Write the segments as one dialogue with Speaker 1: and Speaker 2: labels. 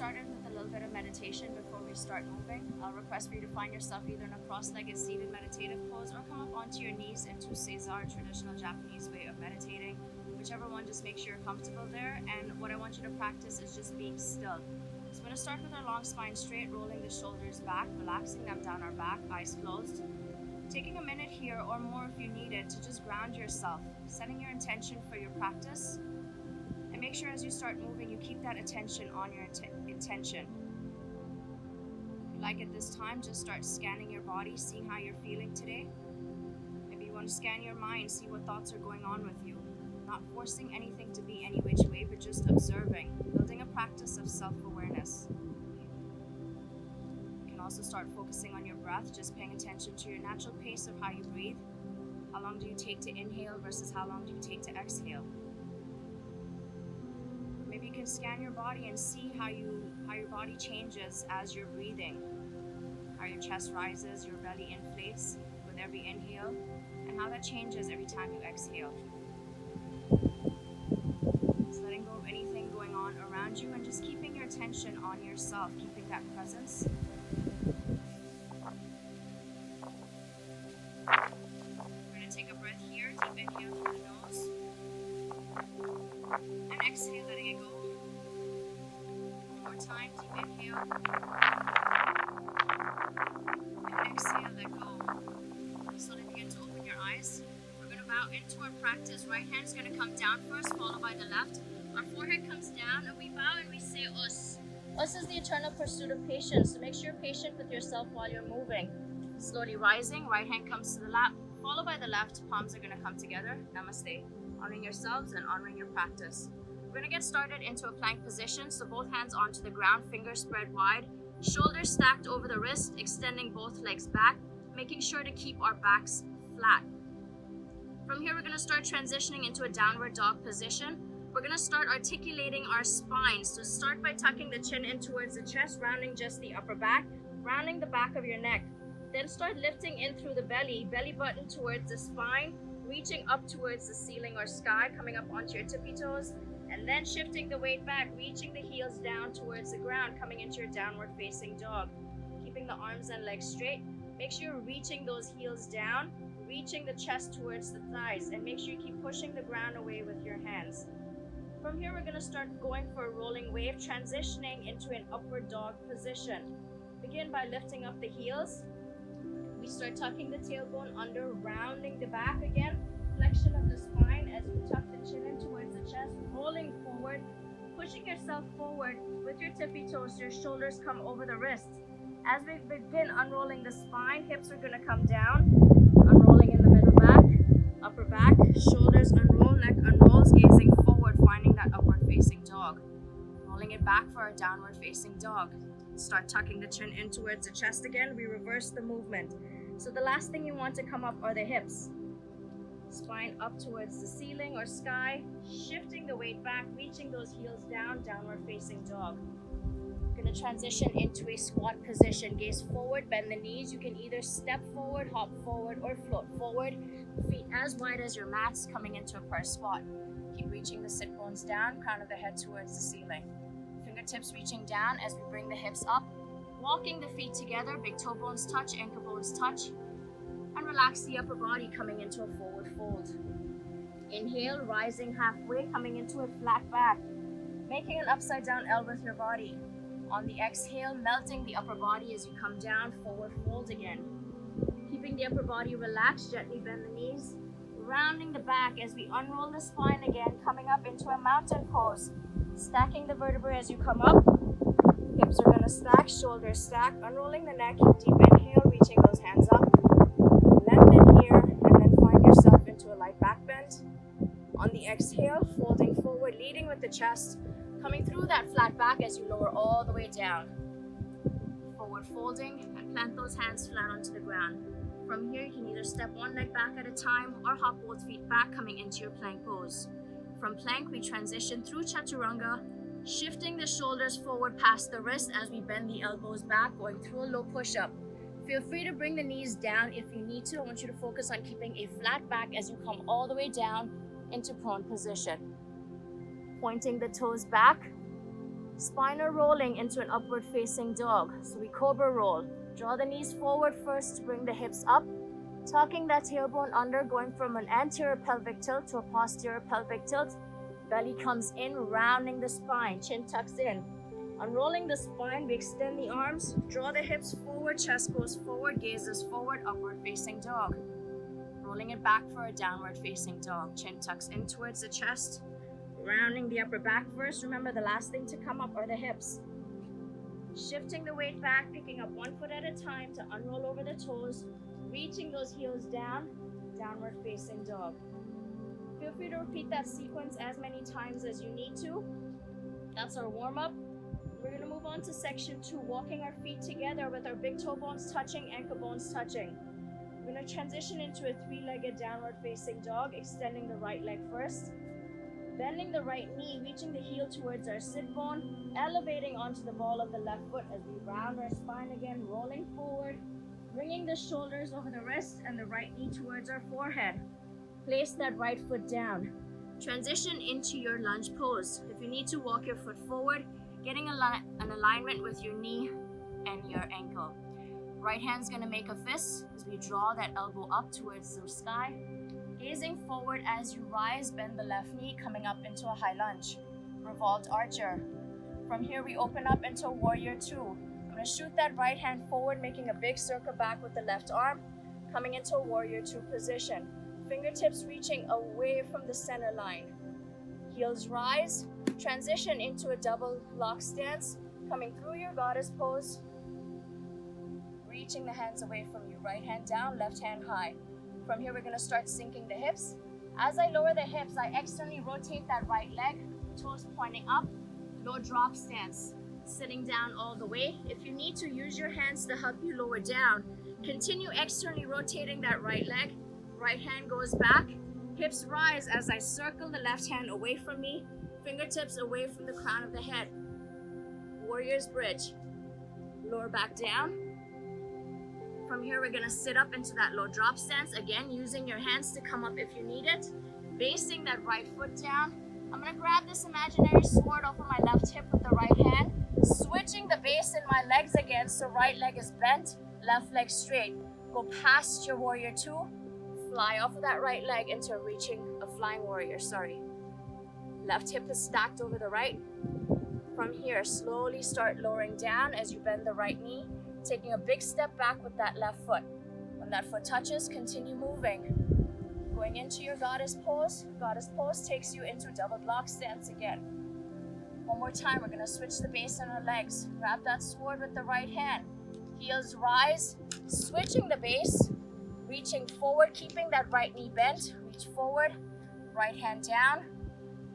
Speaker 1: started with a little bit of meditation before we start moving. I'll request for you to find yourself either in a cross-legged seated meditative pose or come up onto your knees into Seiza, traditional Japanese way of meditating. Whichever one, just make sure you're comfortable there. And what I want you to practice is just being still. So we're going to start with our long spine straight, rolling the shoulders back, relaxing them down our back, eyes closed. Taking a minute here or more if you need it to just ground yourself, setting your intention for your practice. And make sure as you start moving, you keep that attention on your intention. If you like at this time, just start scanning your body, seeing how you're feeling today. Maybe you want to scan your mind, see what thoughts are going on with you. Not forcing anything to be any which way, but just observing, building a practice of self-awareness. You can also start focusing on your breath, just paying attention to your natural pace of how you breathe. How long do you take to inhale versus how long do you take to exhale? Maybe you can scan your body and see how your body changes as you're breathing. How your chest rises, your belly inflates with every inhale, and how that changes every time you exhale. Just letting go of anything going on around you and just keeping your attention on yourself, keeping that presence. We're going to take a breath here, deep inhale through the nose, and exhale, letting it go. One more time, deep inhale, and exhale, let go. Slowly begin to open your eyes. Bow into our practice. Right hand is going to come down first, followed by the left. Our forehead comes down and we bow and we say us. Us is the eternal pursuit of patience, so make sure you're patient with yourself while you're moving. Slowly rising, right hand comes to the lap, followed by the left. Palms are going to come together. Namaste. Honoring yourselves and honoring your practice. We're going to get started into a plank position, so both hands onto the ground, fingers spread wide, shoulders stacked over the wrist, extending both legs back, making sure to keep our backs flat. From here, we're going to start transitioning into a downward dog position. We're going to start articulating our spine. So start by tucking the chin in towards the chest, rounding just the upper back, rounding the back of your neck. Then start lifting in through the belly button towards the spine, reaching up towards the ceiling or sky, coming up onto your tippy toes, and then shifting the weight back, reaching the heels down towards the ground, coming into your downward facing dog. Keeping the arms and legs straight. Make sure you're reaching those heels down, reaching the chest towards the thighs, and make sure you keep pushing the ground away with your hands. From here, we're going to start going for a rolling wave, transitioning into an upward dog position. Begin by lifting up the heels. We start tucking the tailbone under, rounding the back again, flexion of the spine as you tuck the chin in towards the chest, rolling forward, pushing yourself forward with your tippy toes, your shoulders come over the wrists. As we begin unrolling the spine, hips are going to come down, unrolling in the middle back, upper back, shoulders unroll, neck unrolls, gazing forward, finding that upward facing dog. Rolling it back for our downward facing dog. Start tucking the chin in towards the chest again. We reverse the movement. So the last thing you want to come up are the hips. Spine up towards the ceiling or sky, shifting the weight back, reaching those heels down, downward facing dog. Going to transition into a squat position. Gaze forward, bend the knees. You can either step forward, hop forward, or float forward. Feet as wide as your mats, coming into a prayer squat. Keep reaching the sit bones down, crown of the head towards the ceiling. Fingertips reaching down as we bring the hips up. Walking the feet together, big toe bones touch, ankle bones touch. And relax the upper body, coming into a forward fold. Inhale, rising halfway, coming into a flat back. Making an upside down L with your body. On the exhale, melting the upper body as you come down, forward fold again. Keeping the upper body relaxed, gently bend the knees. Rounding the back as we unroll the spine again, coming up into a mountain pose. Stacking the vertebrae as you come up. Hips are going to stack, shoulders stack, unrolling the neck, deep inhale, reaching those hands up. Lengthen here, and then find yourself into a light back bend. On the exhale, folding forward, leading with the chest. Coming through that flat back as you lower all the way down. Forward folding and plant those hands flat onto the ground. From here, you can either step one leg back at a time or hop both feet back, coming into your plank pose. From plank, we transition through chaturanga, shifting the shoulders forward past the wrist as we bend the elbows back, going through a low push-up. Feel free to bring the knees down if you need to. I want you to focus on keeping a flat back as you come all the way down into prone position. Pointing the toes back, Spine or rolling into an upward facing dog. So we cobra roll. Draw the knees forward first to bring the hips up. Tucking that tailbone under, going from an anterior pelvic tilt to a posterior pelvic tilt. Belly comes in, rounding the spine, chin tucks in. Unrolling the spine, we extend the arms, draw the hips forward, chest goes forward, gazes forward, upward facing dog. Rolling it back for a downward facing dog. Chin tucks in towards the chest, rounding the upper back first. Remember, the last thing to come up are the hips. Shifting the weight back, picking up one foot at a time to unroll over the toes, reaching those heels down, downward facing dog. Feel free to repeat that sequence as many times as you need to. That's our warm-up. We're going to move on to section 2, walking our feet together with our big toe bones touching, ankle bones touching. We're going to transition into a 3-legged downward facing dog, extending the right leg first. Bending the right knee, reaching the heel towards our sit bone, elevating onto the ball of the left foot as we round our spine again, rolling forward, bringing the shoulders over the wrist and the right knee towards our forehead. Place that right foot down. Transition into your lunge pose. If you need to, walk your foot forward, getting an alignment with your knee and your ankle. Right hand's gonna make a fist as we draw that elbow up towards the sky. Gazing forward as you rise, bend the left knee, coming up into a high lunge. Revolved archer. From here, we open up into warrior 2. I'm gonna shoot that right hand forward, making a big circle back with the left arm, coming into a warrior 2 position. Fingertips reaching away from the center line. Heels rise, transition into a double block stance, coming through your goddess pose, reaching the hands away from you. Right hand down, left hand high. From here, we're going to start sinking the hips. As I lower the hips, I externally rotate that right leg, toes pointing up, low drop stance, sitting down all the way. If you need to, use your hands to help you lower down. Continue externally rotating that right leg. Right hand goes back, hips rise as I circle the left hand away from me, fingertips away from the crown of the head. Warrior's bridge. Lower back down. From here, we're gonna sit up into that low drop stance. Again, using your hands to come up if you need it. Basing that right foot down. I'm gonna grab this imaginary sword off of my left hip with the right hand. Switching the base in my legs again, so right leg is bent, left leg straight. Go past your warrior 2. Fly off of that right leg into reaching a flying warrior, Left hip is stacked over the right. From here, slowly start lowering down as you bend the right knee, taking a big step back with that left foot. When that foot touches, continue moving. Going into your goddess pose. Goddess pose takes you into double block stance again. One more time, we're gonna switch the base on our legs. Grab that sword with the right hand. Heels rise, switching the base, reaching forward, keeping that right knee bent. Reach forward, right hand down.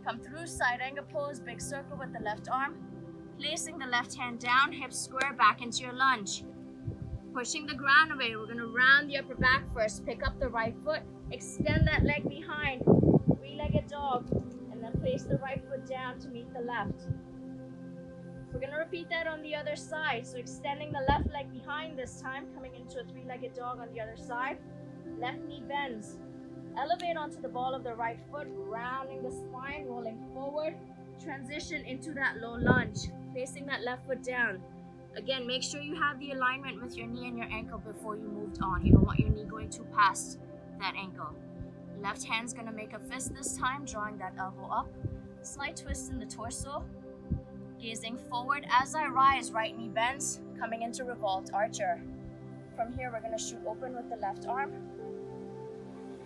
Speaker 1: Come through side angle pose, big circle with the left arm. Placing the left hand down, hips square back into your lunge. Pushing the ground away, we're gonna round the upper back first. Pick up the right foot, extend that leg behind, 3-legged dog, and then place the right foot down to meet the left. We're gonna repeat that on the other side. So extending the left leg behind this time, coming into a 3-legged dog on the other side. Left knee bends. Elevate onto the ball of the right foot, rounding the spine, rolling forward. Transition into that low lunge, placing that left foot down. Again, make sure you have the alignment with your knee and your ankle before you moved on. You don't want your knee going too past that ankle. Left hand's gonna make a fist this time, drawing that elbow up. Slight twist in the torso. Gazing forward as I rise, right knee bends, coming into revolved archer. From here, we're gonna shoot open with the left arm.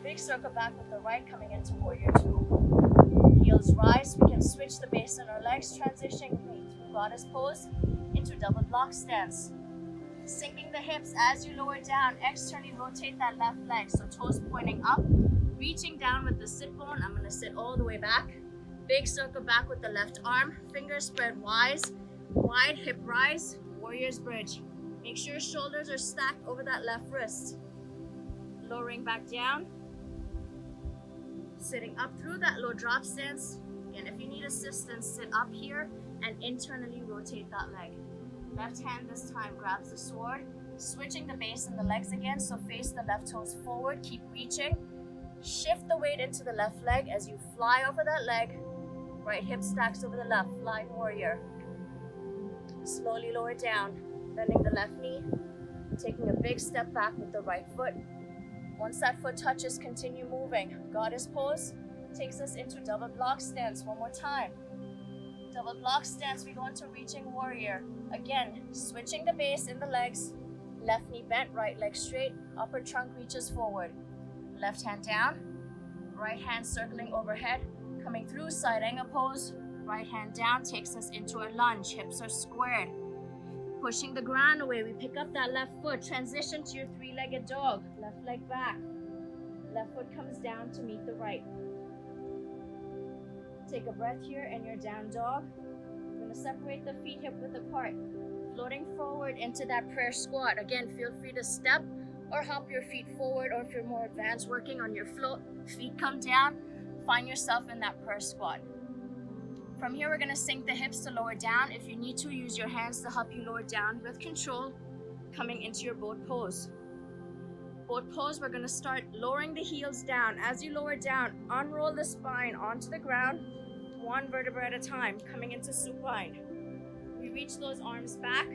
Speaker 1: Big circle back with the right, coming into warrior 2. Heels rise, we can switch the base on our legs, transitioning through goddess pose into double block stance. Sinking the hips as you lower down, externally rotate that left leg, so toes pointing up, reaching down with the sit bone. I'm gonna sit all the way back. Big circle back with the left arm, fingers spread wide hip rise, warrior's bridge. Make sure shoulders are stacked over that left wrist. Lowering back down, sitting up through that low drop stance. Again, if you need assistance, sit up here and internally rotate that leg. Left hand this time grabs the sword, switching the base and the legs again, so face the left toes forward, keep reaching. Shift the weight into the left leg as you fly over that leg. Right hip stacks over the left, flying warrior. Slowly lower down, bending the left knee, taking a big step back with the right foot. Once that foot touches, continue moving. Goddess pose takes us into double block stance. One more time. Double block stance, we go into reaching warrior. Again, switching the base in the legs. Left knee bent, right leg straight. Upper trunk reaches forward. Left hand down. Right hand circling overhead. Coming through side angle pose. Right hand down takes us into a lunge. Hips are squared. Pushing the ground away, we pick up that left foot. Transition to your three-legged dog. Left leg back. Left foot comes down to meet the right. Take a breath here in your down dog. We're going to separate the feet hip width apart. Floating forward into that prayer squat. Again, feel free to step or hop your feet forward, or if you're more advanced working on your float, feet come down. Find yourself in that prayer squat. From here, we're going to sink the hips to lower down. If you need to, use your hands to help you lower down with control, coming into your boat pose. Boat pose, we're going to start lowering the heels down. As you lower down, unroll the spine onto the ground, one vertebra at a time, coming into supine. We reach those arms back.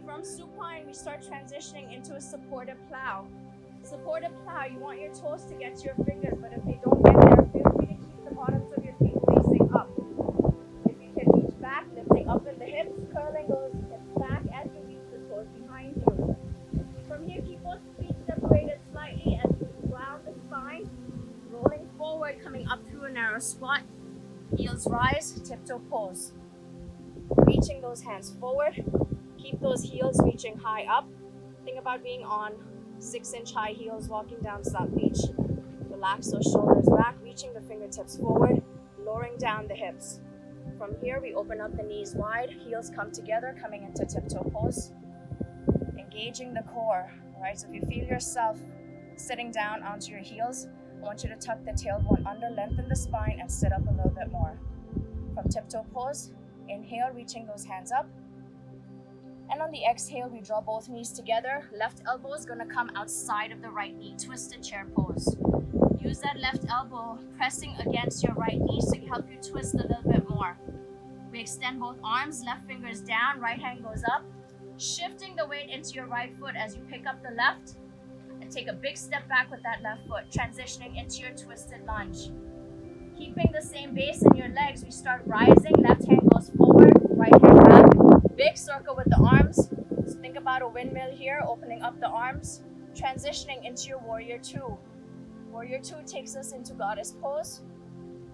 Speaker 1: From supine, we start transitioning into a supportive plow. Supportive plow, you want your toes to get to your fingers, but if they don't get there, feel free to keep the bottoms of your feet facing up. If you can reach back, lifting up in the hips, curling those hips back as you reach the toes behind you. From here, keep those feet separated slightly as you ground the spine, rolling forward, coming up through a narrow squat. Heels rise, tiptoe pose. Reaching those hands forward. Keep those heels reaching high up. Think about being on 6-inch high heels walking down South Beach. Relax those shoulders back, reaching the fingertips forward, lowering down the hips. From here, we open up the knees wide, heels come together, coming into tiptoe pose. Engaging the core, all right? So if you feel yourself sitting down onto your heels, I want you to tuck the tailbone under, lengthen the spine, and sit up a little bit more. From tiptoe pose, inhale, reaching those hands up. And on the exhale, we draw both knees together. Left elbow is going to come outside of the right knee. Twisted chair pose. Use that left elbow pressing against your right knee to help you twist a little bit more. We extend both arms, left fingers down, right hand goes up. Shifting the weight into your right foot as you pick up the left. And take a big step back with that left foot, transitioning into your twisted lunge. Keeping the same base in your legs, we start rising. Left hand goes forward, right hand back. Big circle with the arms. So think about a windmill here, opening up the arms, transitioning into your warrior two. Warrior two takes us into goddess pose,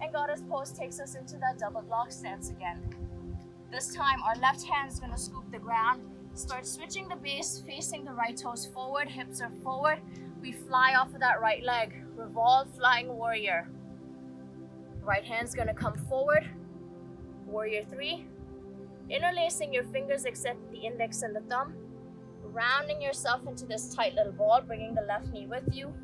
Speaker 1: and goddess pose takes us into that double block stance again. This time, our left hand is going to scoop the ground. Start switching the base, facing the right toes forward, hips are forward. We fly off of that right leg. Revolve, flying warrior. Right hand's going to come forward. Warrior three. Interlacing your fingers except the index and the thumb. Rounding yourself into this tight little ball, bringing the left knee with you.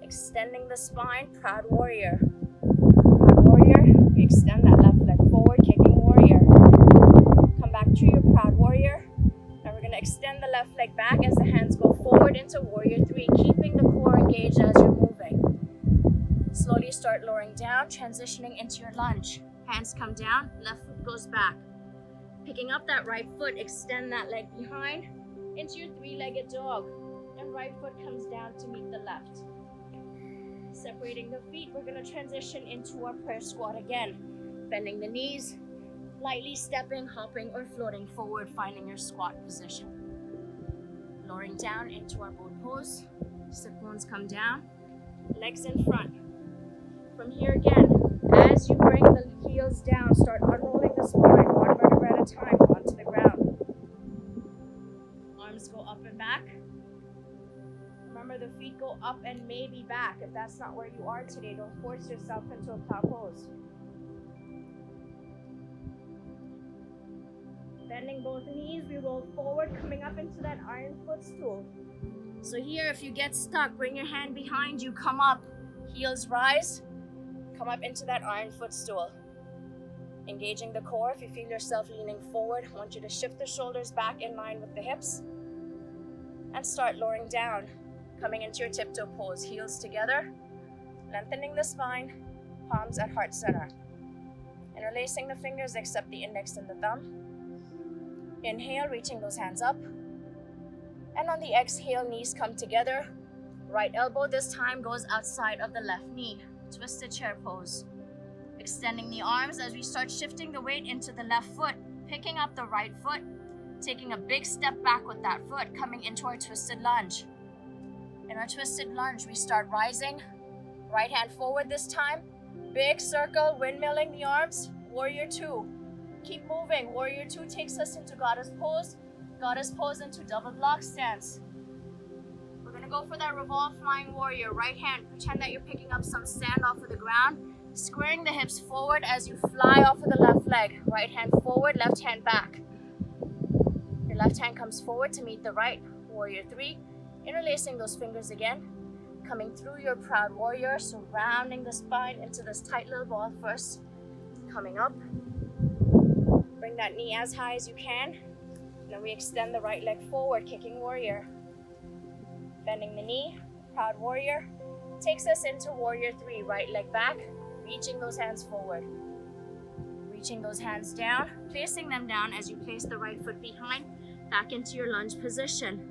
Speaker 1: Extending the spine, proud warrior. Proud warrior, we extend that left leg forward, kicking warrior. Come back to your proud warrior. Now we're going to extend the left leg back as the hands go forward into warrior three, keeping the core engaged as you're moving. Slowly start lowering down, transitioning into your lunge. Hands come down, left foot goes back. Picking up that right foot, extend that leg behind into your three-legged dog. And right foot comes down to meet the left. Separating the feet, we're going to transition into our prayer squat again. Bending the knees, lightly stepping, hopping, or floating forward, finding your squat position. Lowering down into our boat pose. Sit bones come down, legs in front. From here again, as you bring the heels down, start unrolling the spine, one vertebra at a time, onto the ground. Arms go up and back. Remember, the feet go up and maybe back. If that's not where you are today, don't force yourself into a plow pose. Bending both knees, we roll forward, coming up into that iron footstool. So here, if you get stuck, bring your hand behind you, come up, heels rise, come up into that iron footstool. Engaging the core. If you feel yourself leaning forward, I want you to shift the shoulders back in line with the hips and start lowering down, coming into your tiptoe pose. Heels together, lengthening the spine, palms at heart center. Interlacing the fingers except the index and the thumb. Inhale, reaching those hands up. And on the exhale, knees come together. Right elbow this time goes outside of the left knee. Twisted chair pose. Extending the arms as we start shifting the weight into the left foot, picking up the right foot, taking a big step back with that foot, coming into our twisted lunge. In our twisted lunge, we start rising. Right hand forward this time. Big circle, windmilling the arms. Warrior two. Keep moving. Warrior two takes us into goddess pose. Goddess pose into double block stance. We're gonna go for that revolve flying warrior. Right hand, pretend that you're picking up some sand off of the ground. Squaring the hips forward as you fly off of the left leg. Right hand forward, left hand back. Your left hand comes forward to meet the right. Warrior three. Interlacing those fingers again. Coming through your proud warrior, surrounding the spine into this tight little ball first. Coming up. Bring that knee as high as you can. Then we extend the right leg forward, kicking warrior. Bending the knee, proud warrior. Takes us into warrior three, right leg back. Reaching those hands forward. Reaching those hands down. Placing them down as you place the right foot behind. Back into your lunge position.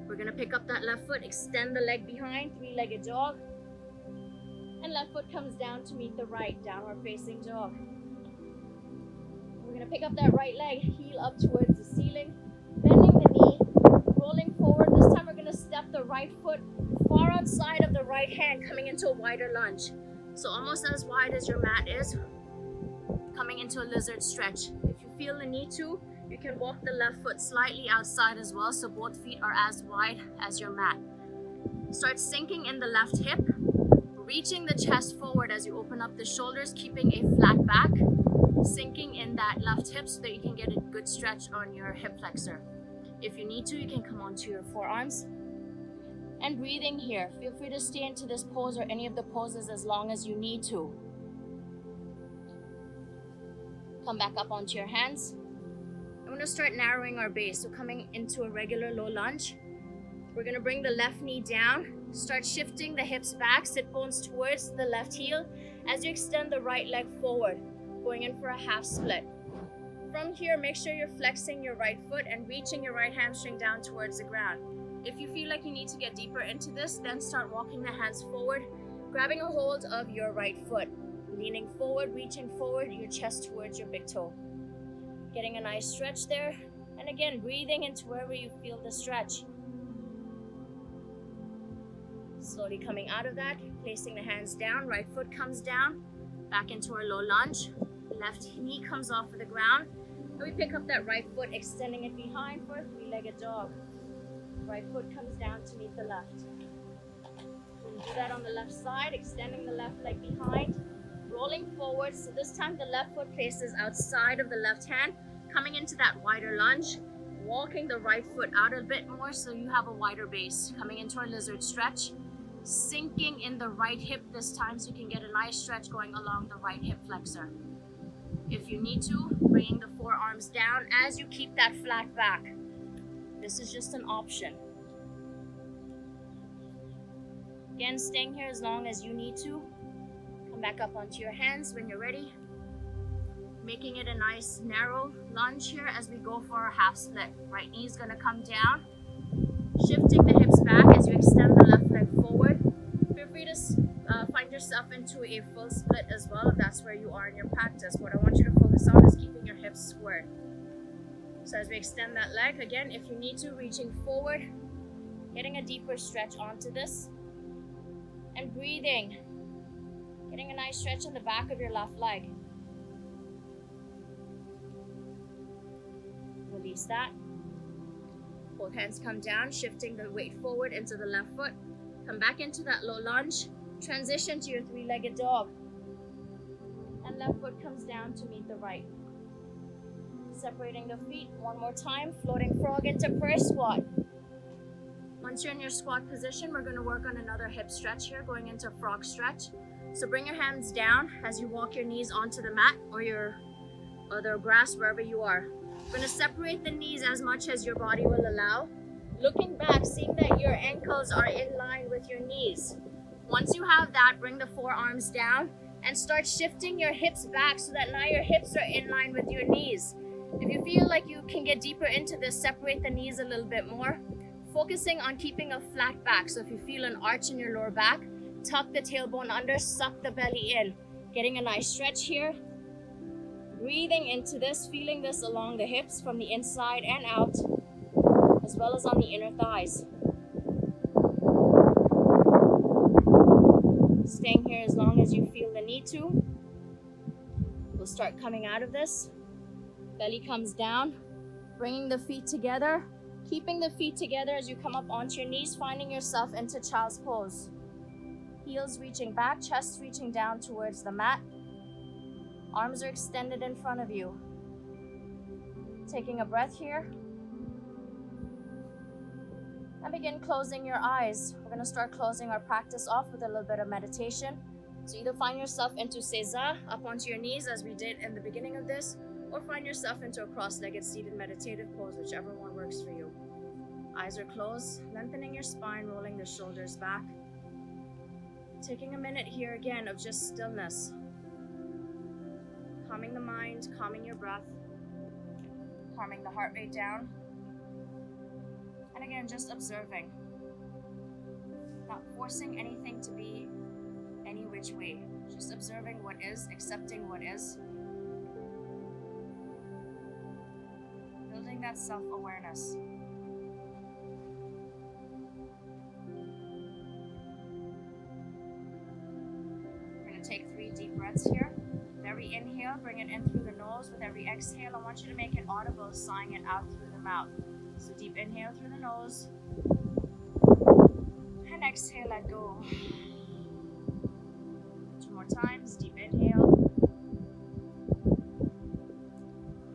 Speaker 1: We're going to pick up that left foot, extend the leg behind, three-legged dog. And left foot comes down to meet the right, downward facing dog. We're going to pick up that right leg, heel up towards the ceiling, bending the knee, rolling forward. This time we're going to step the right foot far outside of the right hand, coming into a wider lunge. So almost as wide as your mat is, coming into a lizard stretch. If you feel the need to, you can walk the left foot slightly outside as well, so both feet are as wide as your mat. Start sinking in the left hip, reaching the chest forward as you open up the shoulders, keeping a flat back, sinking in that left hip so that you can get a good stretch on your hip flexor. If you need to, you can come onto your forearms. And breathing here. Feel free to stay into this pose or any of the poses as long as you need to. Come back up onto your hands. I'm going to start narrowing our base. So coming into a regular low lunge. We're going to bring the left knee down. Start shifting the hips back, sit bones towards the left heel as you extend the right leg forward, going in for a half split. From here, make sure you're flexing your right foot and reaching your right hamstring down towards the ground. If you feel like you need to get deeper into this, then start walking the hands forward, grabbing a hold of your right foot, leaning forward, reaching forward, your chest towards your big toe. Getting a nice stretch there, and again, breathing into wherever you feel the stretch. Slowly coming out of that, placing the hands down, right foot comes down, back into our low lunge, left knee comes off of the ground, and we pick up that right foot, extending it behind for a three-legged dog. Right foot comes down to meet the left. We'll do that on the left side, extending the left leg behind, rolling forward. So this time the left foot places outside of the left hand, coming into that wider lunge, walking the right foot out a bit more so you have a wider base. Coming into our lizard stretch, sinking in the right hip this time so you can get a nice stretch going along the right hip flexor. If you need to, bringing the forearms down as you keep that flat back. This is just an option. Again, staying here as long as you need to. Come back up onto your hands when you're ready. Making it a nice narrow lunge here as we go for our half split. Right knee is going to come down. Shifting the hips back as you extend the left leg forward. Feel free to find yourself into a full split as well if that's where you are in your practice. What I want you to focus on is keeping your hips squared. So as we extend that leg, again, if you need to, reaching forward, getting a deeper stretch onto this, and breathing, getting a nice stretch in the back of your left leg. Release that. Both hands come down, shifting the weight forward into the left foot. Come back into that low lunge. Transition to your three-legged dog. And left foot comes down to meet the right. Separating the feet one more time, floating frog into prayer squat. Once you're in your squat position, we're going to work on another hip stretch here, going into frog stretch. So bring your hands down as you walk your knees onto the mat or the grass, wherever you are. We're going to separate the knees as much as your body will allow. Looking back, seeing that your ankles are in line with your knees. Once you have that, bring the forearms down and start shifting your hips back so that now your hips are in line with your knees. If you feel like you can get deeper into this, separate the knees a little bit more, focusing on keeping a flat back. So if you feel an arch in your lower back, tuck the tailbone under, suck the belly in, getting a nice stretch here. Breathing into this, feeling this along the hips from the inside and out, as well as on the inner thighs. Staying here as long as you feel the need to. We'll start coming out of this. Belly comes down, bringing the feet together, keeping the feet together as you come up onto your knees, finding yourself into child's pose. Heels reaching back, chest reaching down towards the mat. Arms are extended in front of you. Taking a breath here. And begin closing your eyes. We're going to start closing our practice off with a little bit of meditation. So either find yourself into Seiza, up onto your knees as we did in the beginning of this, or find yourself into a cross-legged seated meditative pose, whichever one works for you. Eyes are closed, lengthening your spine, rolling the shoulders back. Taking a minute here again of just stillness. Calming the mind, calming your breath, calming the heart rate down. And again, just observing. Not forcing anything to be any which way. Just observing what is, accepting what is. Building that self-awareness. We're going to take 3 deep breaths here. With every inhale, bring it in through the nose. With every exhale, I want you to make it audible, sighing it out through the mouth. So deep inhale through the nose. And exhale, let go. 2 more times. Deep inhale.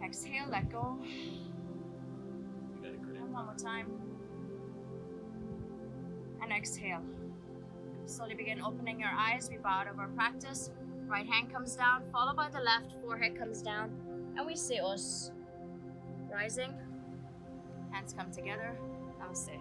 Speaker 1: Exhale, let go. And 1 more time. And exhale. Slowly begin opening your eyes. We bow out of our practice. Right hand comes down, followed by the left. Forehead comes down. And we say Os. Rising. Hands come together. Namaste.